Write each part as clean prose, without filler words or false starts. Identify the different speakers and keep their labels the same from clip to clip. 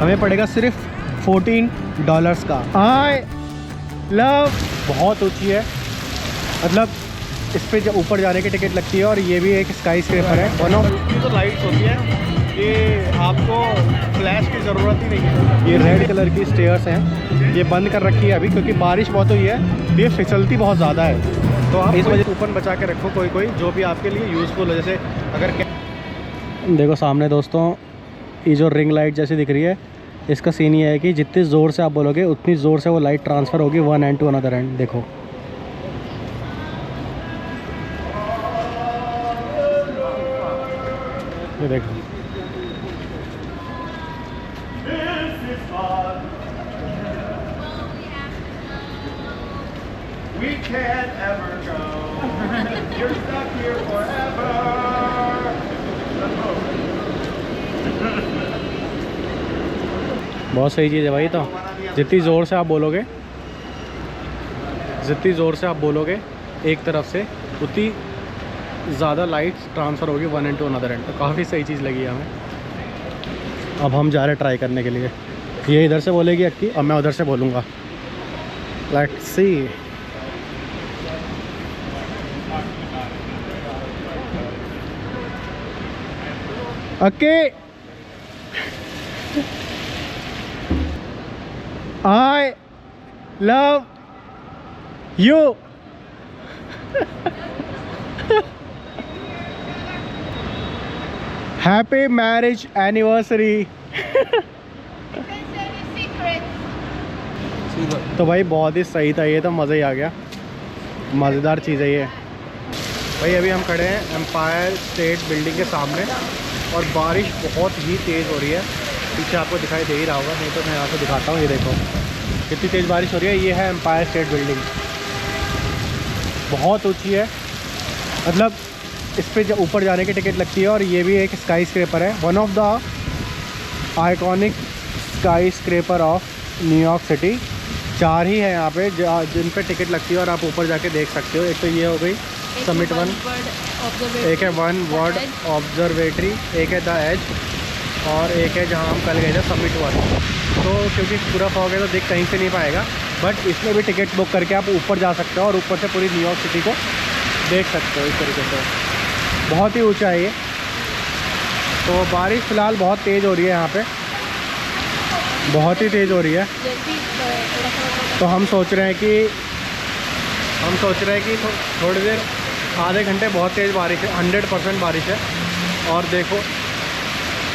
Speaker 1: हमें पड़ेगा सिर्फ $14 का। आई लव, बहुत ऊंची है, मतलब इस पे ऊपर जाने की टिकट लगती है। और ये भी एक स्काई स्क्रेपर है। वन ऑफ की तो लाइट्स होती है, ये आपको फ्लैश की ज़रूरत ही नहीं है। ये रेड कलर की स्टेयर्स हैं, ये बंद कर रखी है अभी क्योंकि बारिश बहुत हुई है, ये फिसलती बहुत ज़्यादा है। तो आप इस वजह से कूपन बचा के रखो कोई जो भी आपके लिए यूज़फुल है। जैसे अगर देखो सामने दोस्तों, ये जो रिंग लाइट जैसी दिख रही है, इसका सीन ये है कि जितनी ज़ोर से आप बोलोगे उतनी ज़ोर से वो लाइट ट्रांसफ़र होगी one end to another end. देखो ये देखो, We can't ever go. You're stuck here forever. बहुत सही चीज़ है भाई। तो जितनी ज़ोर से आप बोलोगे, एक तरफ से, उतनी ज़्यादा लाइट्स ट्रांसफ़र होगी one end to another end. तो काफ़ी सही चीज़ लगी हमें। अब हम जा रहे हैं ट्राई करने के लिए। ये इधर से बोलेगी अक्की और मैं उधर से बोलूँगा। Let's see. Akki, I love you. Happy marriage anniversary. तो भाई बहुत ही सही था ये, तो मज़ा ही आ गया, मज़ेदार चीज़ है ये। भाई अभी हम खड़े हैं एम्पायर स्टेट बिल्डिंग के सामने और बारिश बहुत ही तेज़ हो रही है। पीछे आपको दिखाई दे ही रहा होगा, नहीं तो मैं यहाँ से दिखाता हूँ। ये देखो कितनी तेज़ बारिश हो रही है। ये है एम्पायर स्टेट बिल्डिंग, बहुत ऊंची है, मतलब इस पे ऊपर जाने की टिकट लगती है। और ये भी एक स्काई स्क्रेपर है, one of the iconic sky scraper of New York city. 4 ही है यहाँ पे जिन पे टिकट लगती है और आप ऊपर जाके देख सकते हो। एक तो ये हो गई समिट 1, एक है वन वर्ड ऑब्जर्वेटरी, एक है द एज, और एक है जहाँ हम कल गए थे समिट 1। तो क्योंकि पूरा फॉग है तो देख कहीं से नहीं पाएगा, बट इसमें भी टिकट बुक करके आप ऊपर जा सकते हो और ऊपर से पूरी न्यूयॉर्क सिटी को देख सकते हो इस तरीके से। बहुत ही ऊँचा है ये। तो बारिश फ़िलहाल बहुत तेज़ हो रही है यहाँ पे, बहुत ही तेज़ हो रही है। तो हम सोच रहे हैं कि थोड़ी देर, आधे घंटे बहुत तेज़ बारिश है, 100% बारिश है। और देखो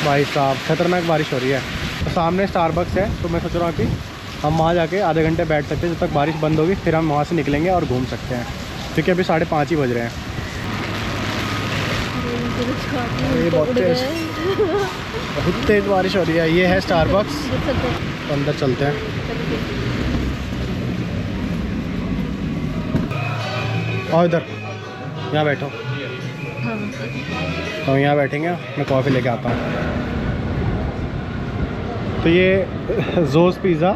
Speaker 1: भाई साहब खतरनाक बारिश हो रही है। तो सामने स्टारबक्स है, तो मैं सोच रहा हूँ कि हम वहाँ जाके आधे घंटे बैठ सकते हैं जब तक बारिश बंद होगी, फिर हम वहाँ से निकलेंगे और घूम सकते हैं, क्योंकि अभी 5:30 ही बज रहे हैं। ये बहुत तेज़ बारिश हो रही है। ये है स्टारबक्स, तो अंदर चलते हैं। और इधर यहाँ बैठो, तो यहाँ बैठेंगे, मैं कॉफ़ी लेके आता हूँ। तो ये जोज़ पिज़्ज़ा,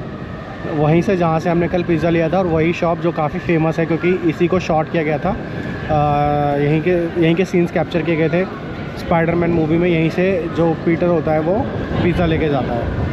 Speaker 1: वहीं से जहाँ से हमने कल पिज़्ज़ा लिया था, और वही शॉप जो काफ़ी फेमस है क्योंकि इसी को शॉट किया गया था। यहीं के सीन्स कैप्चर किए गए थे स्पाइडरमैन मूवी में। यहीं से जो पीटर होता है वो पिज़्ज़ा लेके जाता है।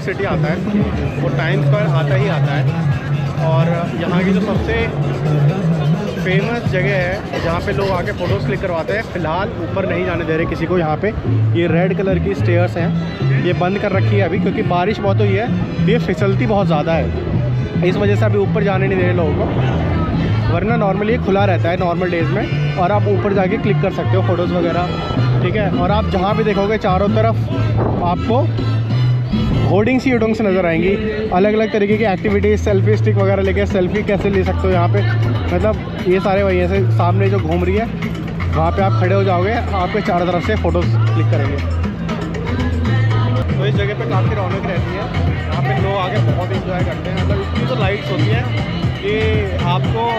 Speaker 1: न्यूयॉर्क सिटी आता है वो टाइम स्क्वायर आता ही आता है। और यहाँ की जो सबसे फेमस जगह है जहाँ पे लोग आके फ़ोटोज़ क्लिक करवाते हैं, फ़िलहाल ऊपर नहीं जाने दे रहे किसी को। यहाँ पे ये रेड कलर की स्टेयर्स हैं, ये बंद कर रखी है अभी क्योंकि बारिश बहुत हुई है, ये फिसलती बहुत ज़्यादा है, इस वजह से अभी ऊपर जाने नहीं दे रहे लोगों को। वरना नॉर्मली ये खुला रहता है नॉर्मल डेज़ में, और आप ऊपर जाके क्लिक कर सकते हो फ़ोटोज़ वगैरह, ठीक है। और आप जहाँ भी देखोगे चारों तरफ आपको होर्डिंग्स ही होर्डिंग्स नज़र आएंगी, अलग अलग तरीके की एक्टिविटीज़, सेल्फी स्टिक वगैरह लेके सेल्फी कैसे ले सकते हो यहाँ पे। मतलब ये सारे वही ऐसे सामने जो घूम रही है वहाँ पे आप खड़े हो जाओगे, आपके चारों तरफ से फ़ोटोज़ क्लिक करेंगे। तो इस जगह पे काफ़ी रौनक रहती है, यहाँ पे लोग आके बहुत इंजॉय करते हैं। मतलब इसकी तो लाइट्स होती है कि आपको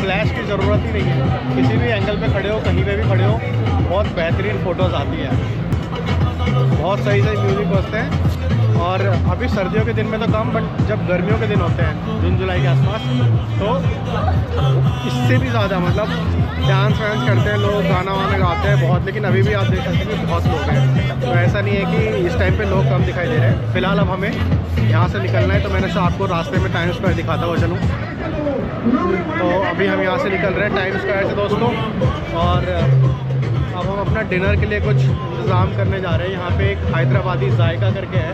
Speaker 1: फ्लैश की ज़रूरत ही नहीं है, किसी भी एंगल पे खड़े हो, कहीं पे भी खड़े हो, बहुत बेहतरीन फ़ोटोज़ आती हैं, बहुत सही सही म्यूज़िक बजते हैं। और अभी सर्दियों के दिन में तो कम, बट जब गर्मियों के दिन होते हैं जून जुलाई के आसपास, तो इससे भी ज़्यादा मतलब डांस वांस करते हैं लोग, गाना वाना गाते हैं बहुत। लेकिन अभी भी आप देख सकते हैं कि बहुत लोग हैं, तो ऐसा नहीं है कि इस टाइम पे लोग कम दिखाई दे रहे हैं। फ़िलहाल अब हमें यहाँ से निकलना है, तो मैंने सोचा आपको रास्ते में टाइम स्क्वायर दिखाता हुआ चलूँ। तो अभी हम यहाँ से निकल रहे हैं टाइम स्क्वायर से दोस्तों, और अब हम अपना डिनर के लिए कुछ इंतज़ाम करने जा रहे हैं। यहाँ पे एक हैदराबादी जायका करके है,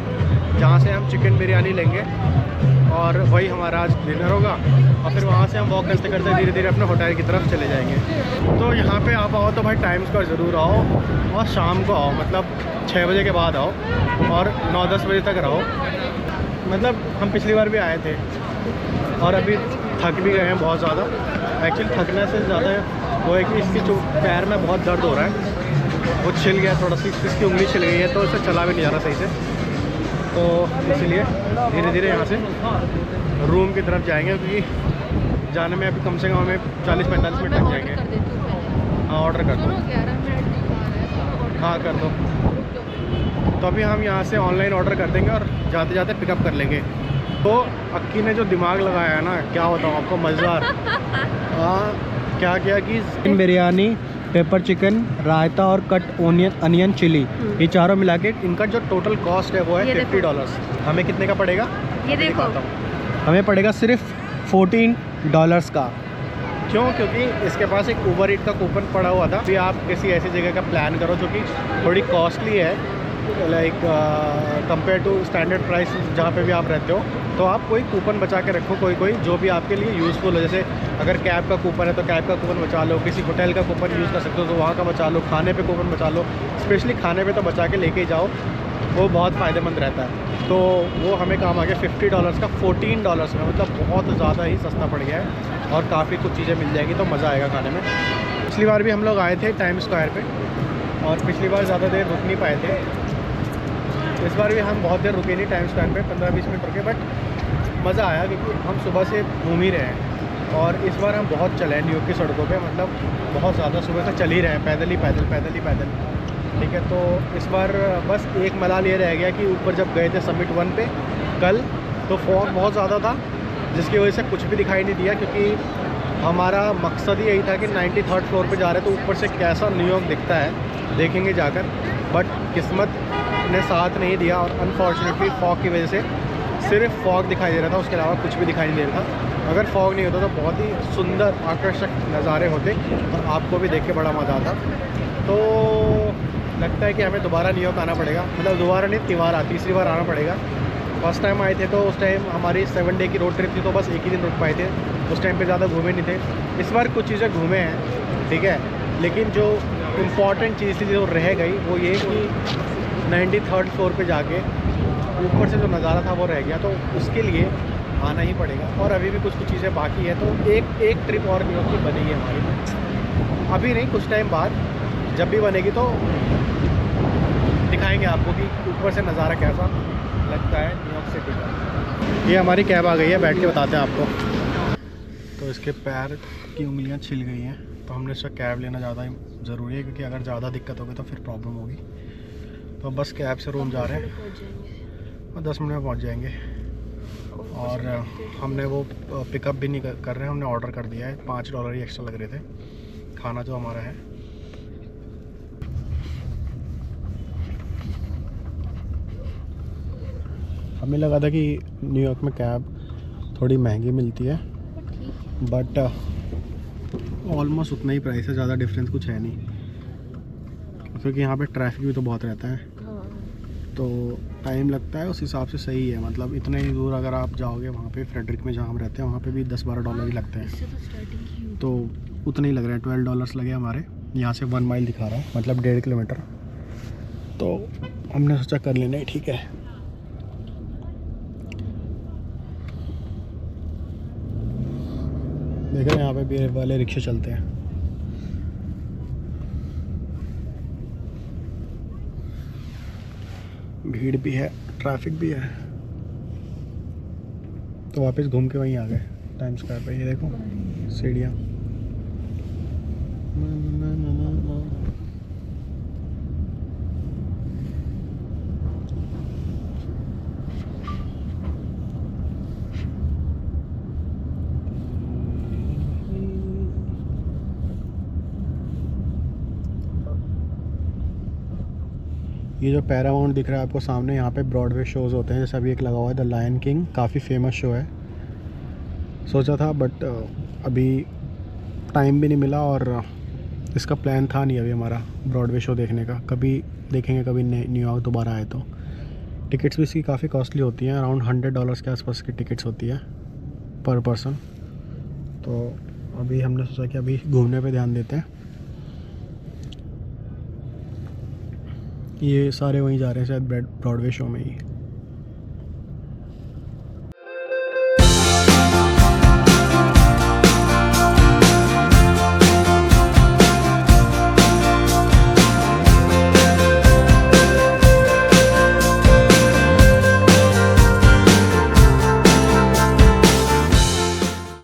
Speaker 1: जहाँ से हम चिकन बिरयानी लेंगे और वही हमारा आज डिनर होगा। और फिर वहाँ से हम वॉक करते करते धीरे धीरे अपने होटल की तरफ चले जाएंगे। तो यहाँ पे आप आओ तो भाई टाइम स्क्वायर ज़रूर आओ, और शाम को आओ, मतलब 6 बजे के बाद आओ और 9-10 बजे तक रहो। मतलब हम पिछली बार भी आए थे और अभी थक भी गए हैं बहुत ज़्यादा। एक्चुअली थकने से ज़्यादा वो है कि इसकी जो पैर में बहुत दर्द हो रहा है, वो छिल गया थोड़ा सी, इसकी उंगली छिल गई है, तो इसे चला भी नहीं जा रहा सही से। तो इसलिए धीरे धीरे यहाँ से रूम की तरफ जाएंगे, क्योंकि जाने में अभी कम से कम हमें 40-45 मिनट लग जाएंगे। हाँ ऑर्डर कर दो, हाँ कर दो। तो अभी हम यहाँ से ऑनलाइन ऑर्डर कर देंगे और जाते जाते पिकअप कर लेंगे। तो अक्की ने जो दिमाग लगाया है ना, क्या बताऊँ आपको, मज़ेदार। हाँ क्या किया कि चिकन बिरयानी, पेपर चिकन, रायता और कट अनियन चिली, ये चारों मिला के इनका जो टोटल कॉस्ट है वो है $50। हमें कितने का पड़ेगा ये देखो, हमें पड़ेगा सिर्फ $14 का। क्यों? क्योंकि इसके पास एक ऊबर ईट का कूपन पड़ा हुआ था। भी आप किसी ऐसी जगह का प्लान करो जो कि थोड़ी कॉस्टली है, like compare to standard price जहाँ पे भी आप रहते हो, तो आप कोई कूपन बचा के रखो, कोई जो भी आपके लिए यूज़फुल हो। जैसे अगर कैब का कूपन है तो कैब का कूपन बचा लो, किसी होटल का कूपन यूज़ कर सकते हो तो वहाँ का बचा लो, खाने पे कूपन बचा लो। स्पेशली खाने पे तो बचा के लेके जाओ, वो बहुत फ़ायदेमंद रहता है। तो वो हमें काम आ गया $50 का $14 में, मतलब बहुत ज़्यादा ही सस्ता पड़ गया है और काफ़ी कुछ चीज़ें मिल जाएगी, तो मज़ा आएगा खाने में। पिछली बार भी हम लोग आए थे टाइम स्क्वायर पर, और पिछली बार ज़्यादा देर रुक नहीं पाए थे। इस बार भी हम बहुत देर रुके नहीं टाइम स्क्वायर पे, 15-20 मिनट रुके, बट मज़ा आया क्योंकि हम सुबह से घूम ही रहे हैं। और इस बार हम बहुत चले हैं न्यूयॉर्क की सड़कों पे, मतलब बहुत ज़्यादा सुबह से चल ही रहे हैं, पैदल ही पैदल। ठीक है, तो इस बार बस एक मलाल ये रह गया कि ऊपर जब गए थे समिट 1 पे कल, तो फॉग बहुत ज़्यादा था, जिसकी वजह से कुछ भी दिखाई नहीं दिया। क्योंकि हमारा मकसद ही यही था कि 93rd फ्लोर पे जा रहे, तो ऊपर से कैसा न्यूयॉर्क दिखता है देखेंगे जाकर। बट किस्मत ने साथ नहीं दिया, और अनफॉर्चुनेटली फॉग की वजह से सिर्फ फॉग दिखाई दे रहा था, उसके अलावा कुछ भी दिखाई नहीं दे रहा था। अगर फॉग नहीं होता तो बहुत ही सुंदर आकर्षक नज़ारे होते और आपको भी देख के बड़ा मज़ा आता। तो लगता है कि हमें दोबारा न्यूयॉर्क आना पड़ेगा, मतलब दोबारा नहीं, तीसरी बार आना पड़ेगा। फर्स्ट टाइम आए थे तो उस टाइम हमारी 7 डे की रोड ट्रिप थी, तो बस एक ही दिन रुक पाए थे, उस टाइम पे ज़्यादा घूमे नहीं थे। इस बार कुछ चीज़ें घूमे हैं, ठीक है, लेकिन जो इम्पॉर्टेंट चीज़ थी जो रह गई वो ये कि 93rd फ्लोर पे जाके ऊपर से जो नज़ारा था वो रह गया, तो उसके लिए आना ही पड़ेगा। और अभी भी कुछ चीज़ें बाकी है, तो एक ट्रिप और न्यूयॉर्क की बनेगी हमारी, अभी नहीं, कुछ टाइम बाद जब भी बनेगी तो दिखाएंगे आपको कि ऊपर से नज़ारा कैसा लगता है न्यूयॉर्क सिटी का। ये हमारी कैब आ गई है, बैठ के बताते हैं आपको। तो इसके पैर की उंगलियां छिल गई हैं, तो हमने इसका कैब लेना ज़्यादा ज़रूरी है, क्योंकि अगर ज़्यादा दिक्कत होगी तो फिर प्रॉब्लम होगी। तो बस कैब से रूम जा रहे हैं और 10 मिनट में पहुंच जाएंगे। और हमने वो पिकअप भी नहीं कर रहे हैं, हमने ऑर्डर कर दिया है। $5 ही एक्स्ट्रा लग रहे थे, खाना जो हमारा है। हमें लगा था कि न्यूयॉर्क में कैब थोड़ी महंगी मिलती है, बट ऑलमोस्ट उतना ही प्राइस है, ज़्यादा डिफरेंस कुछ है नहीं, क्योंकि यहाँ पे ट्रैफिक भी तो बहुत रहता है। तो टाइम लगता है, उस हिसाब से सही है। मतलब इतने ही दूर अगर आप जाओगे वहाँ पे फ्रेडरिक में जहाँ हम रहते हैं, वहाँ पे भी $10-12 ही लगते हैं। तो उतने ही लग रहे हैं, $12 लगे हमारे। यहाँ से 1 माइल दिखा रहा है, मतलब 1.5 किलोमीटर। तो हमने सोचा कर लेना ही ठीक है। देख रहे हैं यहाँ पे भी वाले रिक्शे चलते हैं। भीड़ भी है, ट्रैफिक भी है। तो वापस घूम के वहीं आ गए टाइम स्क्वायर पे। ये देखो सीढ़ियाँ। ये जो पैरामाउंट दिख रहा है आपको सामने, यहाँ पे ब्रॉडवे शोज़ होते हैं। जैसे अभी एक लगा हुआ है द लायन किंग, काफ़ी फेमस शो है। सोचा था बट अभी टाइम भी नहीं मिला, और इसका प्लान था नहीं अभी हमारा ब्रॉडवे शो देखने का। कभी देखेंगे, कभी न्यूयॉर्क दोबारा आए तो। टिकट्स भी इसकी काफ़ी कॉस्टली होती हैं, अराउंड $100 के आसपास की टिकट्स होती है पर पर्सन। तो अभी हमने सोचा कि अभी घूमने पे ध्यान देते हैं। ये सारे वहीं जा रहे हैं शायद ब्रॉडवे शो में ही।